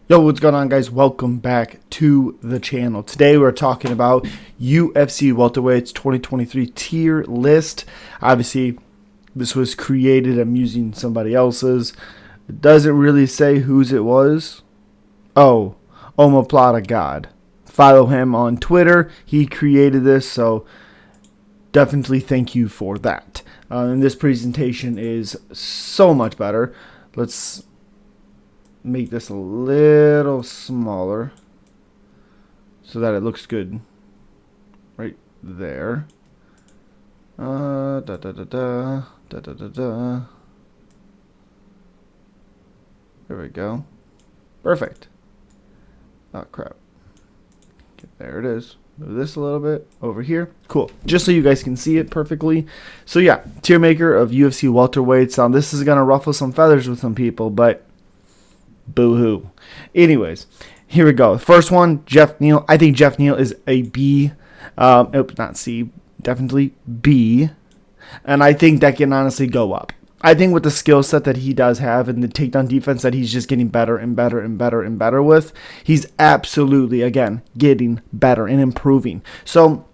Yo, what's going on, guys? Welcome back to the channel. Today we're talking about UFC Welterweights 2023 tier list. Obviously, this was created. I'm using somebody else's. It doesn't really say whose it was. Oh, Omoplata God. Follow him on Twitter. He created this, so definitely thank you for that. And this presentation is so much better. Let's make this a little smaller so that it looks good right there. There we go. Perfect. Oh crap. Okay, there it is. Move this a little bit over here. Cool. Just so you guys can see it perfectly. So yeah, tier maker of UFC welterweights. This is gonna ruffle some feathers with some people, but boo-hoo. Anyways, here we go. First one, Geoff Neal. I think Geoff Neal is a B. Not C. Definitely B. And I think that can honestly go up. I think with the skill set that he does have and the takedown defense that he's just getting better and better and better and better with, he's absolutely, again, getting better and improving. So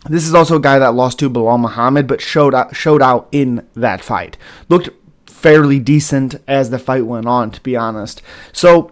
this is also a guy that lost to Belal Muhammad, but showed out in that fight. Looked fairly decent as the fight went on, to be honest. So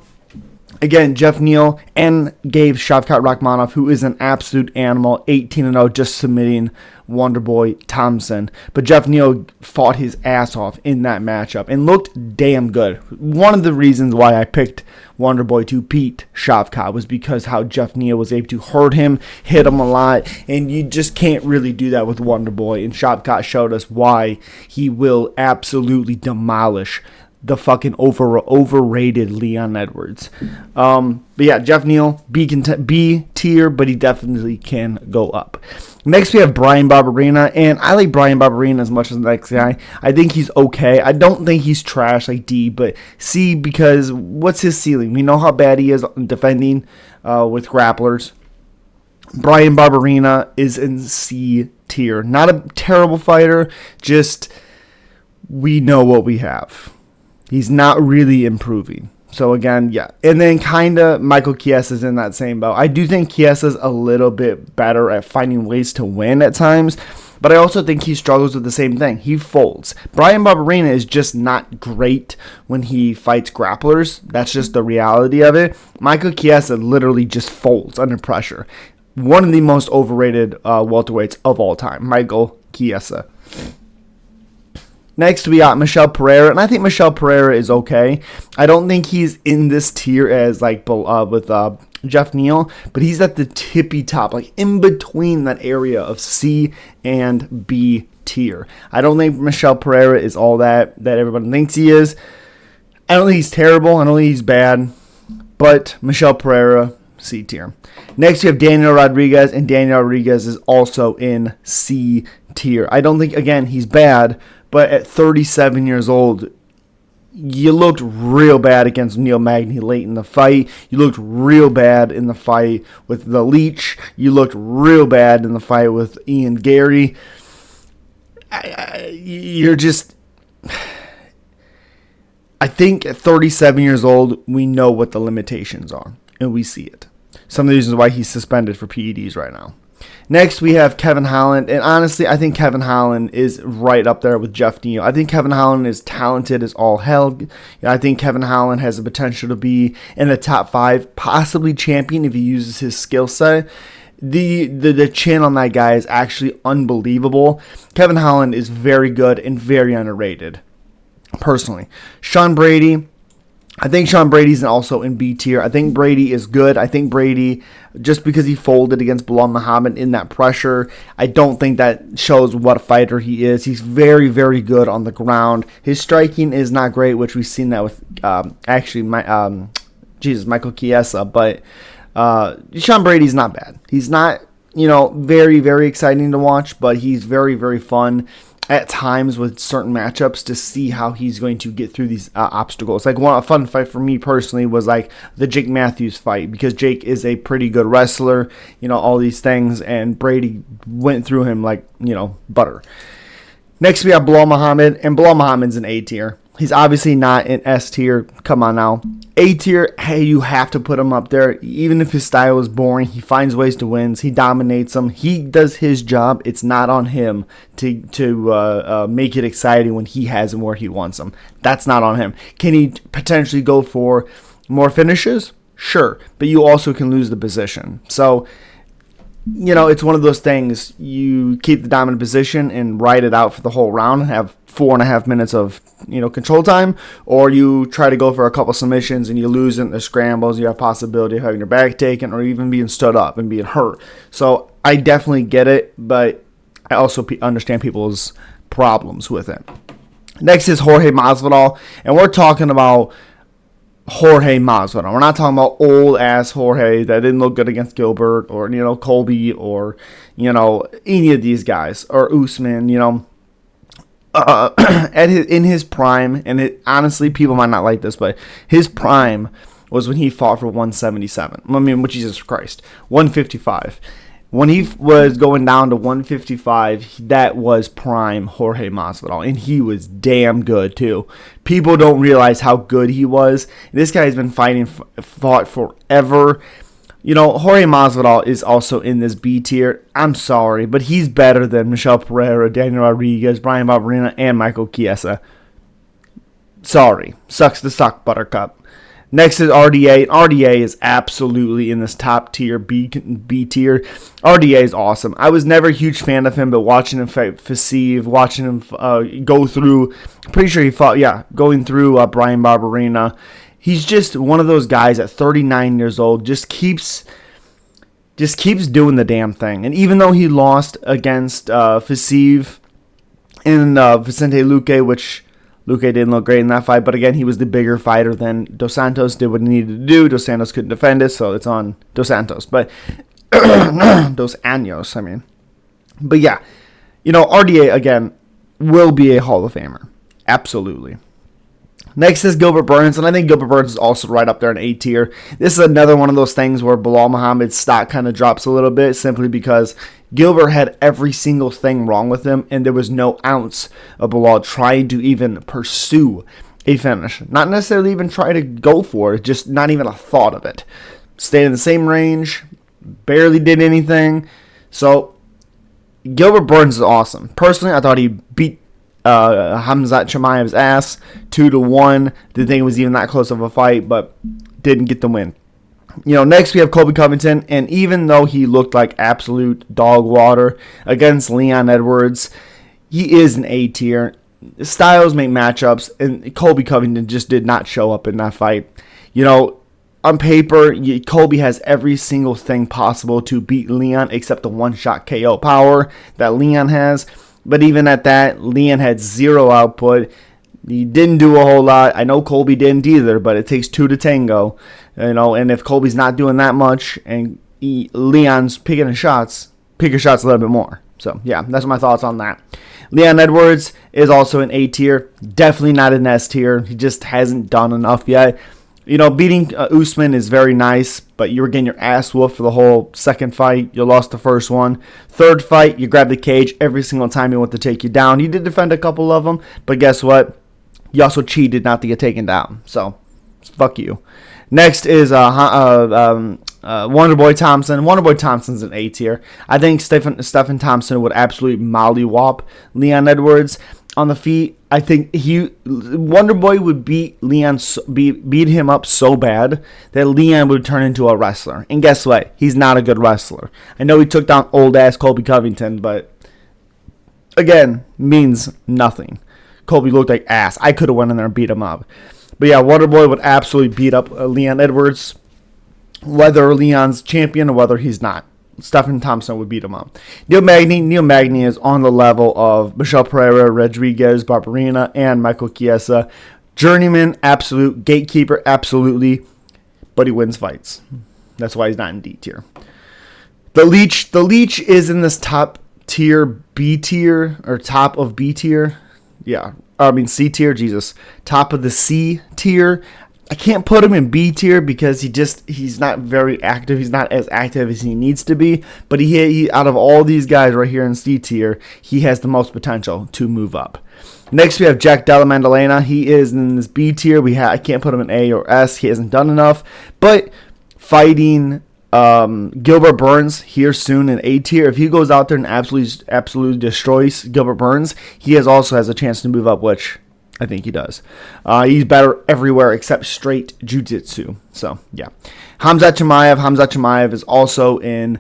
again, Geoff Neal, and gave Shavkat Rakhmonov, who is an absolute animal, 18-0, just submitting Wonderboy Thompson. But Geoff Neal fought his ass off in that matchup and looked damn good. One of the reasons why I picked Wonderboy to beat Shavkat was because how Geoff Neal was able to hurt him, hit him a lot, and you just can't really do that with Wonderboy. And Shavkat showed us why he will absolutely demolish the fucking overrated Leon Edwards. But yeah, Geoff Neal, B tier, but he definitely can go up. Next, we have Bryan Barberina, and I like Bryan Barberina as much as the next guy. I think he's okay. I don't think he's trash like D, but C, because what's his ceiling? We know how bad he is defending with grapplers. Bryan Barberina is in C tier. Not a terrible fighter, just we know what we have. He's not really improving. So again, yeah. And then kind of Michael Chiesa's in that same boat. I do think Chiesa's a little bit better at finding ways to win at times, but I also think he struggles with the same thing. He folds. Bryan Barberina is just not great when he fights grapplers. That's just the reality of it. Michael Chiesa literally just folds under pressure. One of the most overrated welterweights of all time, Michael Chiesa. Next, we got Michel Pereira, and I think Michel Pereira is okay. I don't think he's in this tier as like with Geoff Neal, but he's at the tippy top, like in between that area of C and B tier. I don't think Michel Pereira is all that everybody thinks he is. I don't think he's terrible. I don't think he's bad, but Michel Pereira, C tier. Next, you have Daniel Rodriguez, and Daniel Rodriguez is also in C tier. I don't think, again, he's bad, but at 37 years old, you looked real bad against Neil Magny late in the fight. You looked real bad in the fight with the Leech. You looked real bad in the fight with Ian Gary. You're just... I think at 37 years old, we know what the limitations are, and we see it. Some of the reasons why he's suspended for PEDs right now. Next, we have Kevin Holland, and honestly, I think Kevin Holland is right up there with Geoff Neal. I think Kevin Holland is talented as all hell. I think Kevin Holland has the potential to be in the top 5, possibly champion if he uses his skill set. The chin on that guy is actually unbelievable. Kevin Holland is very good and very underrated, personally. Sha Brady. I think Sha Brady's also in B tier. I think Brady is good. I think Brady, just because he folded against Belal Muhammad in that pressure, I don't think that shows what a fighter he is. He's very, very good on the ground. His striking is not great, which we've seen that with Michael Chiesa. But Sha Brady's not bad. He's not, very, very exciting to watch, but he's very, very fun at times with certain matchups to see how he's going to get through these obstacles. Like a fun fight for me personally was like the Jake Matthews fight, because Jake is a pretty good wrestler, all these things, and Brady went through him like, butter. Next we have Belal Muhammad, and Belal Muhammad's an A tier. He's obviously not in S tier. Come on now. A tier, hey, you have to put him up there. Even if his style is boring, he finds ways to win. He dominates them. He does his job. It's not on him to make it exciting when he has him where he wants him. That's not on him. Can he potentially go for more finishes? Sure. But you also can lose the position. So, it's one of those things. You keep the dominant position and ride it out for the whole round and have 4.5 minutes of control time, or you try to go for a couple submissions and you lose in the scrambles. You have possibility of having your back taken or even being stood up and being hurt. So I definitely get it, but I also understand people's problems with it. Next is Jorge Masvidal, and we're talking about Jorge Masvidal. We're not talking about old ass Jorge that didn't look good against Gilbert or Colby or any of these guys or Usman. In his prime, and honestly, people might not like this, but his prime was when he fought for 177. I mean, Jesus Christ, 155. When he was going down to 155, that was prime Jorge Masvidal, and he was damn good too. People don't realize how good he was. This guy has been fought forever. Jorge Masvidal is also in this B tier. I'm sorry, but he's better than Michel Pereira, Daniel Rodriguez, Brian Barberin, and Michael Chiesa. Sorry. Sucks to suck, Buttercup. Next is RDA. RDA is absolutely in this top tier, B tier. RDA is awesome. I was never a huge fan of him, but watching him fight Faceve, watching him go through, pretty sure he fought, going through Brian Barberina. He's just one of those guys at 39 years old, just keeps doing the damn thing. And even though he lost against Faceve and Vicente Luque, which Luque didn't look great in that fight, but again, he was the bigger fighter than Dos Santos, did what he needed to do. Dos Santos couldn't defend it, so it's on Dos Santos. But Dos Anjos, I mean. But yeah, RDA, again, will be a Hall of Famer. Absolutely. Next is Gilbert Burns, and I think Gilbert Burns is also right up there in A tier. This is another one of those things where Bilal Muhammad's stock kind of drops a little bit simply because Gilbert had every single thing wrong with him, and there was no ounce of Bilal trying to even pursue a finish. Not necessarily even try to go for it, just not even a thought of it. Stayed in the same range, barely did anything. So, Gilbert Burns is awesome. Personally, I thought he beat Khamzat Chimaev's ass 2-1. Didn't think it was even that close of a fight, but didn't get the win. Next we have Colby Covington, and even though he looked like absolute dog water against Leon Edwards, he is an A tier. Styles make matchups, and Colby Covington just did not show up in that fight. On paper, Colby has every single thing possible to beat Leon except the one-shot KO power that Leon has. But even at that, Leon had zero output. He didn't do a whole lot. I know Colby didn't either, but it takes two to tango. And if Colby's not doing that much and Leon's picking his shots a little bit more. So, yeah, that's my thoughts on that. Leon Edwards is also an A tier. Definitely not an S tier. He just hasn't done enough yet. Beating Usman is very nice, but you were getting your ass whooped for the whole second fight. You lost the first one. Third fight, you grabbed the cage every single time he went to take you down. You did defend a couple of them, but guess what? You also cheated not to get taken down. So, fuck you. Next is Wonderboy Thompson. Wonderboy Thompson's an A tier. I think Stephan Thompson would absolutely mollywop Leon Edwards on the feet. I think Wonderboy would beat him up so bad that Leon would turn into a wrestler. And guess what? He's not a good wrestler. I know he took down old ass Colby Covington, but again, means nothing. Colby looked like ass. I could have went in there and beat him up. But yeah, Wonderboy would absolutely beat up Leon Edwards, whether Leon's champion or whether he's not. Stephan Thompson would beat him up. Neil Magny is on the level of Michel Pereira, Rodriguez, Barberina, and Michael Chiesa. Journeyman, absolute. Gatekeeper, absolutely. But he wins fights. That's why he's not in D tier. The Leech is in this top tier, B tier, or top of B tier. Yeah, C tier, Jesus. Top of the C tier. I can't put him in B tier because he's not very active. He's not as active as he needs to be. But he out of all these guys right here in C tier, he has the most potential to move up. Next, we have Jack Della Maddalena. He is in this B tier. I can't put him in A or S. He hasn't done enough. But fighting Gilbert Burns here soon in A tier. If he goes out there and absolutely destroys Gilbert Burns, he also has a chance to move up, which I think he does. He's better everywhere except straight jiu-jitsu. So, yeah. Khamzat Chimaev is also in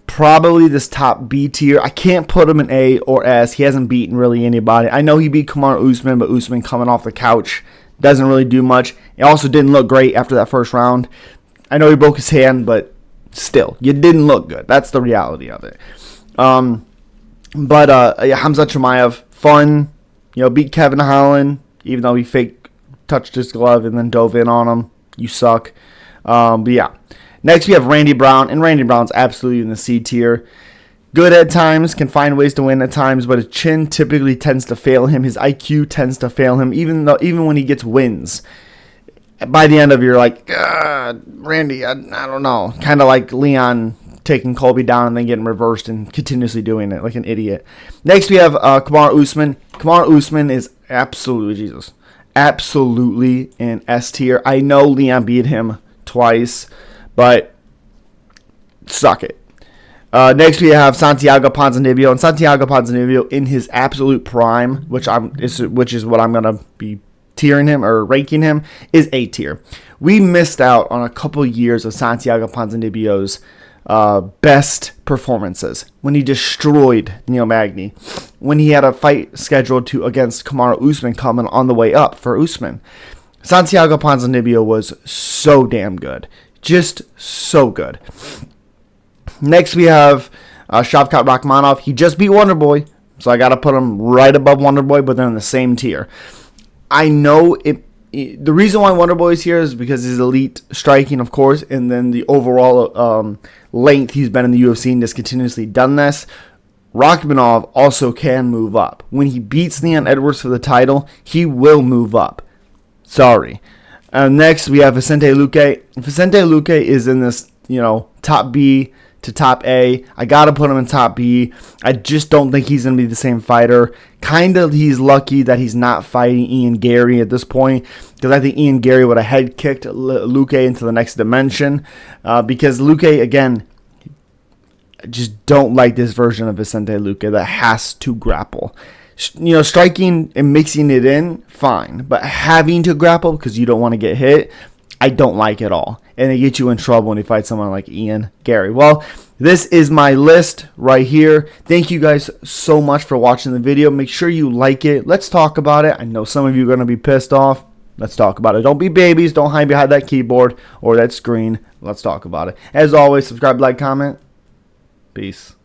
probably this top B tier. I can't put him in A or S. He hasn't beaten really anybody. I know he beat Kamaru Usman, but Usman coming off the couch doesn't really do much. He also didn't look great after that first round. I know he broke his hand, but still, you didn't look good. That's the reality of it. Khamzat Chimaev, fun. Beat Kevin Holland, even though he fake touched his glove and then dove in on him. You suck. But yeah. Next, we have Randy Brown, and Randy Brown's absolutely in the C tier. Good at times, can find ways to win at times, but his chin typically tends to fail him. His IQ tends to fail him, even when he gets wins. By the end of it, you're like, Randy, I don't know. Kind of like Leon taking Colby down and then getting reversed and continuously doing it like an idiot. Next, we have Kamaru Usman. Kamaru Usman is absolutely in S tier. I know Leon beat him twice, but suck it. Next, we have Santiago Panzano, and Santiago Panzano in his absolute prime, which is what I'm gonna be tiering him or ranking him, is A tier. We missed out on a couple years of Santiago Panzano's best performances when he destroyed Neil Magny, when he had a fight scheduled against Kamaru Usman coming on the way up for Usman. Santiago Panzano was so damn good. Just so good. Next, we have Shavkat Rakhmonov. He just beat Wonderboy, so I got to put him right above Wonderboy, but they're in the same tier. I know the reason why Wonderboy is here is because his elite striking, of course, and then the overall length he's been in the UFC and just continuously done this. Rakhmonov also can move up. When he beats Leon Edwards for the title, he will move up. Sorry. Next, we have Vicente Luque. Vicente Luque is in this, top B to top A. I got to put him in top B. I just don't think he's going to be the same fighter. He's lucky that he's not fighting Ian Gary at this point, because I think Ian Gary would have head kicked Luque into the next dimension. Because Luque, again, I just don't like this version of Vicente Luque that has to grapple. Striking and mixing it in, fine. But having to grapple because you don't want to get hit, I don't like at all. And it gets you in trouble when you fight someone like Ian Gary. Well, this is my list right here. Thank you guys so much for watching the video. Make sure you like it. Let's talk about it. I know some of you are going to be pissed off. Let's talk about it. Don't be babies. Don't hide behind that keyboard or that screen. Let's talk about it. As always, subscribe, like, comment. Peace.